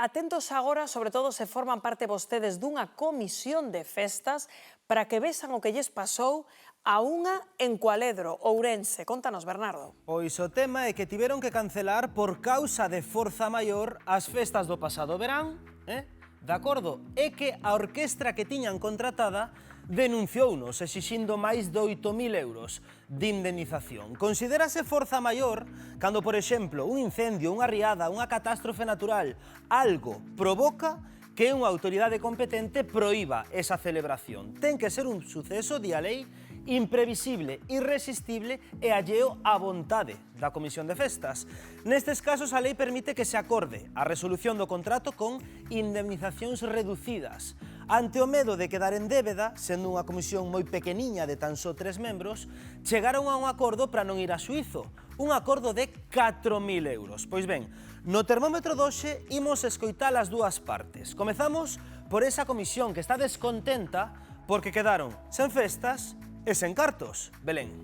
atentos agora, sobre todo se forman parte vostedes dunha comisión de festas para que vexan o que lles pasou a unha en Cualedro, Ourense. Contanos, Bernardo. Pois o tema é que tiveron que cancelar por causa de forza maior as festas do pasado verán, de acordo? É que a orquestra que tiñan contratada denunciounos exixindo máis de 8.000 euros de indemnización. Considérase forza maior cando, por exemplo, un incendio, unha riada, unha catástrofe natural, algo provoca que unha autoridade competente proíba esa celebración. Ten que ser un suceso, di a lei, imprevisible, irresistible e alleo á vontade da Comisión de Festas. Nestes casos, a lei permite que se acorde a resolución do contrato con indemnizacións reducidas. Ante o medo de quedar en débeda, sendo unha comisión moi pequeniña de tan só 3 membros, chegaron a un acordo para non ir a xuízo, un acordo de 4.000 euros. Pois ben, no termómetro doxe imos escoitar as dúas partes. Comezamos por esa comisión que está descontenta porque quedaron sen festas e sen cartos. Belén.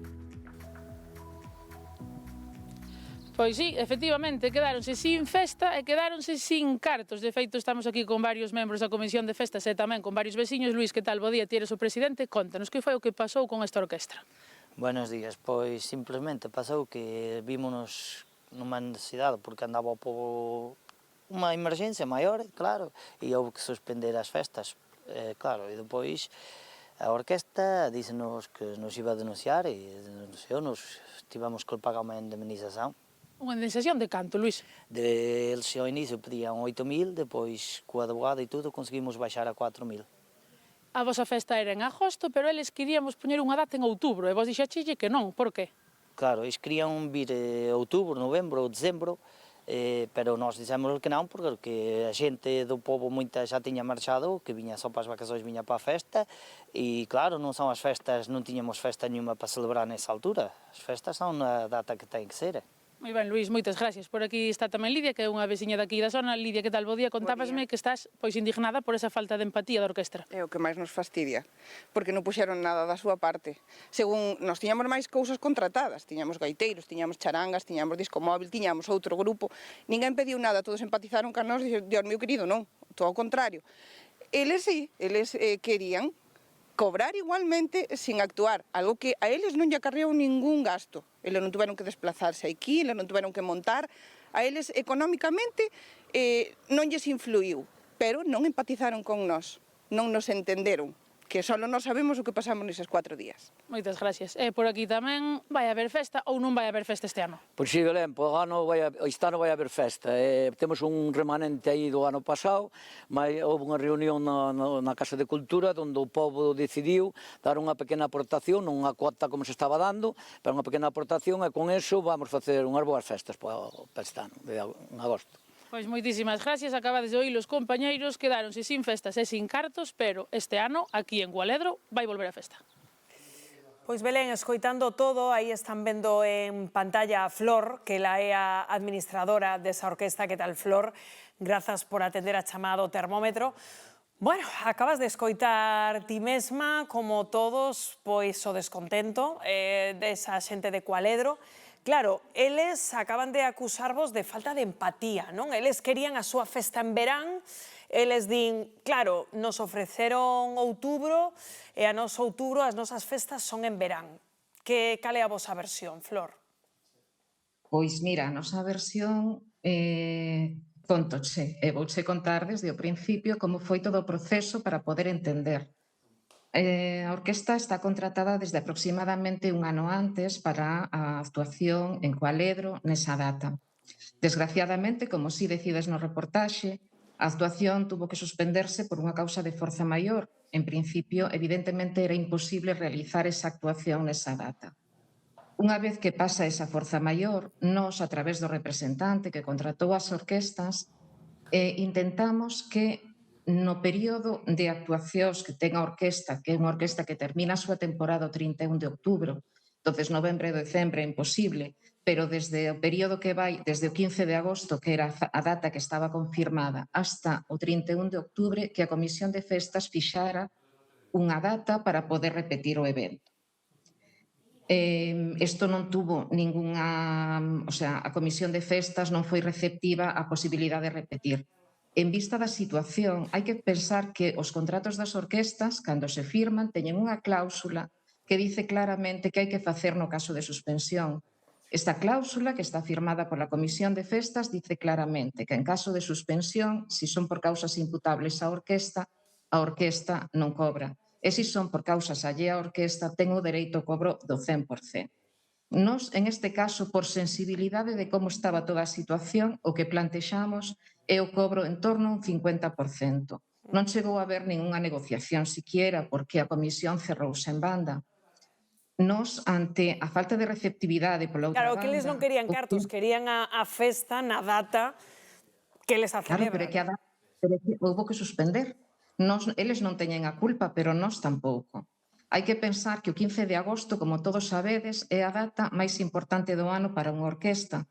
Pois sí, efectivamente, quedáronse sin festa e quedáronse sin cartos. De feito, estamos aquí con varios membros da Comisión de Festas e tamén con varios veciños. Luís, que tal? Bo día, ti eres o presidente. Contanos, que foi o que pasou con esta orquestra? Buenos días, pois simplemente pasou que vímonos nunha necesidade porque andaba o pobo unha emergencia maior, claro, e houve que suspender as festas, claro, e depois a orquesta dícenos que nos iba a denunciar e denunciou-nos, tivemos que pagar unha indemnización. Unha indemnización de canto, Luís? Eles ao inicio pedían 8.000, depois co advogado e tudo conseguimos baixar a 4.000. A vosa festa era en agosto, pero eles queríamos poñer unha data en outubro, e vos dixaxille que non, por que? Claro, eles querían vir outubro, novembro ou dezembro, pero nós dixemos que non, porque a xente do pobo moita xa tiña marchado, que viña só para as vacacións, viña para a festa, e claro, non son as festas, non tiñamos festa nenhuma para celebrar nesa altura, as festas son na data que ten que ser. Moi ben, Luís, moitas gracias. Por aquí está tamén Lidia, que é unha veciña daqui da zona. Lidia, que tal? Bo día. Contábasme que estás pois indignada por esa falta de empatía da orquestra. É o que máis nos fastidia, porque non puxeron nada da súa parte. Según nos tiñamos máis cousas contratadas, tiñamos gaiteiros, tiñamos charangas, tiñamos disco móvil, tiñamos outro grupo, ninguén pediu nada, todos empatizaron con nós e dixeron, Dios mío querido, non, todo o contrario. Eles sí, eles querían cobrar igualmente sin actuar, algo que a eles non lle acarreou ningún gasto. Eles non tuveron que desplazarse aquí, eles non tuveron que montar, a eles económicamente non lles influiu, pero non empatizaron con nós, non nos entenderon, que só nós sabemos o que pasamos neses 4 días. Moitas gracias. E por aquí tamén vai haber festa ou non vai haber festa este ano? Pois sí, Belén, este ano vai haber festa. Temos un remanente aí do ano pasado, houve unha reunión na Casa de Cultura onde o pobo decidiu dar unha pequena aportación, non unha cuota como se estaba dando, pero unha pequena aportación e con eso vamos facer unhas boas festas para este ano, en agosto. Pois moitísimas gracias, acabades de oír os compañeiros, quedáronse sin festas e sin cartos, pero este ano, aquí en Cualedro, vai volver a festa. Pois Belén, escoitando todo, aí están vendo en pantalla a Flor, que ela é a administradora desa orquesta. Que tal, Flor? Grazas por atender a chamada do termómetro. Bueno, acabas de escoitar ti mesma, como todos, pois o descontento desa xente de Cualedro. Claro, eles acaban de acusarvos de falta de empatía, non? Eles querían a súa festa en verán, eles din, claro, nos ofreceron outubro e a nos outubro as nosas festas son en verán. Cal é a vosa versión, Flor? Pois mira, a nosa versión contoche, e vouche contar desde o principio como foi todo o proceso para poder entender. A orquesta está contratada desde aproximadamente un ano antes para a actuación en Cualedro nesa data. Desgraciadamente, como si decides no reportaxe, a actuación tuvo que suspenderse por unha causa de forza maior. En principio, evidentemente, era imposible realizar esa actuación nesa data. Unha vez que pasa esa forza maior, nós, a través do representante que contratou as orquestas, intentamos que no período de actuacións que ten a orquesta, que é unha orquesta que termina a súa temporada o 31 de outubro, entonces novembro e decembro é imposible, pero desde o período que vai, desde o 15 de agosto, que era a data que estaba confirmada, hasta o 31 de outubro, que a Comisión de Festas fixara unha data para poder repetir o evento. Isto non tuvo ninguna, o sea, a Comisión de Festas non foi receptiva á posibilidade de repetir. en vista da situación, hai que pensar que os contratos das orquestas, cando se firman, teñen unha cláusula que dice claramente que hai que facer no caso de suspensión. Esta cláusula, que está firmada pola Comisión de Festas, dice claramente que en caso de suspensión, se son por causas imputables á orquesta, a orquesta non cobra. E se son por causas allea á orquesta, ten o dereito ao cobro do 100%. Nos, en este caso, por sensibilidade de como estaba toda a situación, o que plantexamos é o cobro en torno a un 50%. Non chegou a haber ninguna negociación siquiera porque a comisión cerrouse en banda. Nos, ante a falta de receptividade pola outra Claro, banda... que eles non querían cartos, querían a festa na data que les a Claro, pero é que, houbo que suspender. Eles non teñen a culpa, pero nós tampouco. Hai que pensar que o 15 de agosto, como todos sabedes, é a data máis importante do ano para unha orquesta.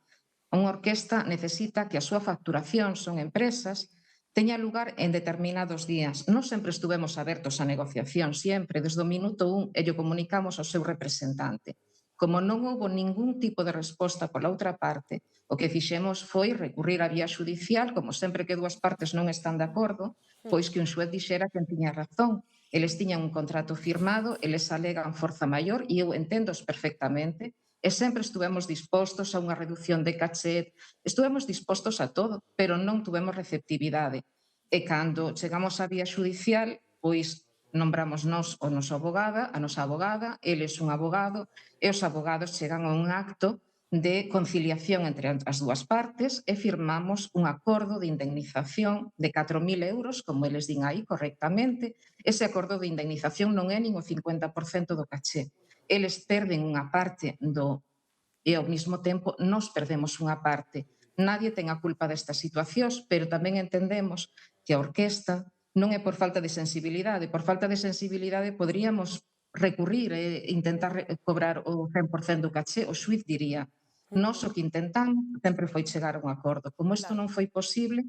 Unha orquesta necesita que a súa facturación, son empresas, teña lugar en determinados días. Non sempre estuvemos abertos á negociación, sempre, desde o minuto 1, e lle comunicamos ao seu representante. Como non houbo ningún tipo de resposta pola outra parte, o que fixemos foi recurrir á vía judicial, como sempre que dúas partes non están de acordo, pois que un xuez dixera quen tiña razón. Eles tiñan un contrato firmado, eles alegan forza maior e eu entendos perfectamente e sempre estuvemos dispostos a unha reducción de cachet, estuvemos dispostos a todo, pero non tuvemos receptividade. E cando chegamos á vía judicial, pois nombramos nós o noso abogada, a nosa abogada, eles un abogado, e os abogados chegan a un acto de conciliación entre as dúas partes e firmamos un acordo de indemnización de 4.000 euros, como eles din aí correctamente. Ese acordo de indemnización non é nin o 50% do caché. Eles perden unha parte e ao mesmo tempo nós perdemos unha parte. Nadie ten a culpa destas situacións, pero tamén entendemos que a orquesta non é por falta de sensibilidade. Por falta de sensibilidade poderíamos recurrir e intentar cobrar o 100% do caché, o xuiz diría. Nós o que intentamos sempre foi chegar a un acordo. Como isto non foi posible,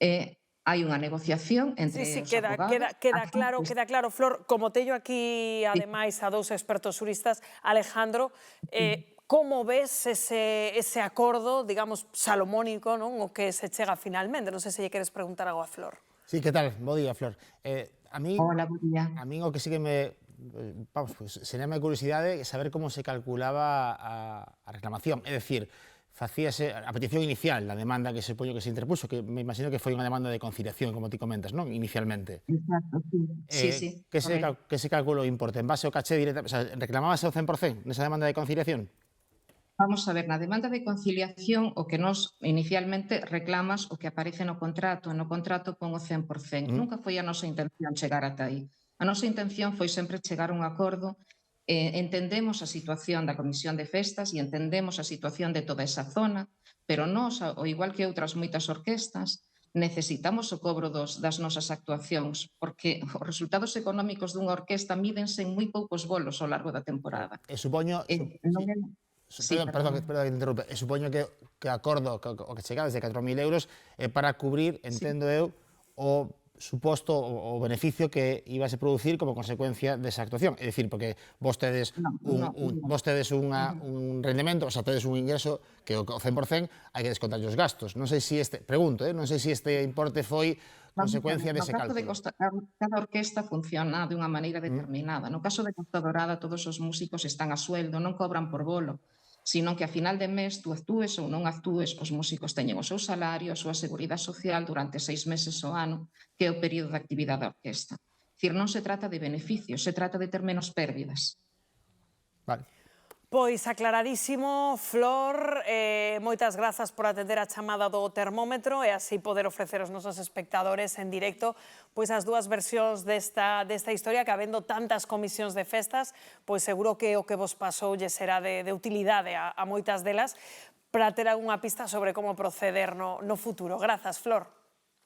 hai unha negociación entre os abogados. Queda claro, Flor, como teño aquí, ademais, a dous expertos xuristas, Alejandro, como ves ese acordo, digamos, salomónico, non, o que se chega finalmente? Non sei se lle queres preguntar algo a Flor. Sí, que tal? Bo día, Flor. Hola, bo día. A min o que sí que me... Vamos, pues, sería curiosidade saber como se calculaba a reclamación. É dicir, facíase a petición inicial, a demanda que se se interpuso, que me imagino que foi unha demanda de conciliación, como ti comentas, non? Inicialmente. Exacto, sí. Que se calculou o importe? En base ao caché directamente, o sea, reclamábase o 100% nesa demanda de conciliación? Vamos a ver, na demanda de conciliación o que nos inicialmente reclamas o que aparece no contrato pon o 100%. Nunca foi a nosa intención chegar ata aí. A nosa intención foi sempre chegar a un acordo. Entendemos a situación da Comisión de Festas e entendemos a situación de toda esa zona, pero nós, ao igual que outras moitas orquestas, necesitamos o cobro das nosas actuacións, porque os resultados económicos dunha orquesta mídense en moi poucos bolos ao largo da temporada. E supoño... Perdón que te interrumpe. E supoño que o acordo o que chegades de 4.000 euros é para cubrir, entendo eu, o suposto o beneficio que iba a se producir como consecuencia desa actuación. É dicir, porque vos tedes un rendemento, o sea, tedes un ingreso que o 100% hai que descontar os gastos. Non sei se non sei se este importe foi consecuencia dese cálculo. Cada orquesta funciona de unha maneira determinada. No caso de Costa Dorada, todos os músicos están a sueldo, non cobran por bolo, sino que a final de mes, tú actúes ou non actúes, os músicos teñen o seu salario, a súa seguridade social durante 6 meses ao ano, que é o período de actividade da orquesta. Dicir, non se trata de beneficios, se trata de ter menos pérdidas. Vale. Pois aclaradísimo, Flor, moitas grazas por atender a chamada do termómetro e así poder ofrecer aos nosos espectadores en directo pois as dúas versións desta historia, que habendo tantas comisións de festas, pois seguro que o que vos pasou lle será de utilidade a moitas delas para ter algunha pista sobre como proceder no futuro. Grazas, Flor.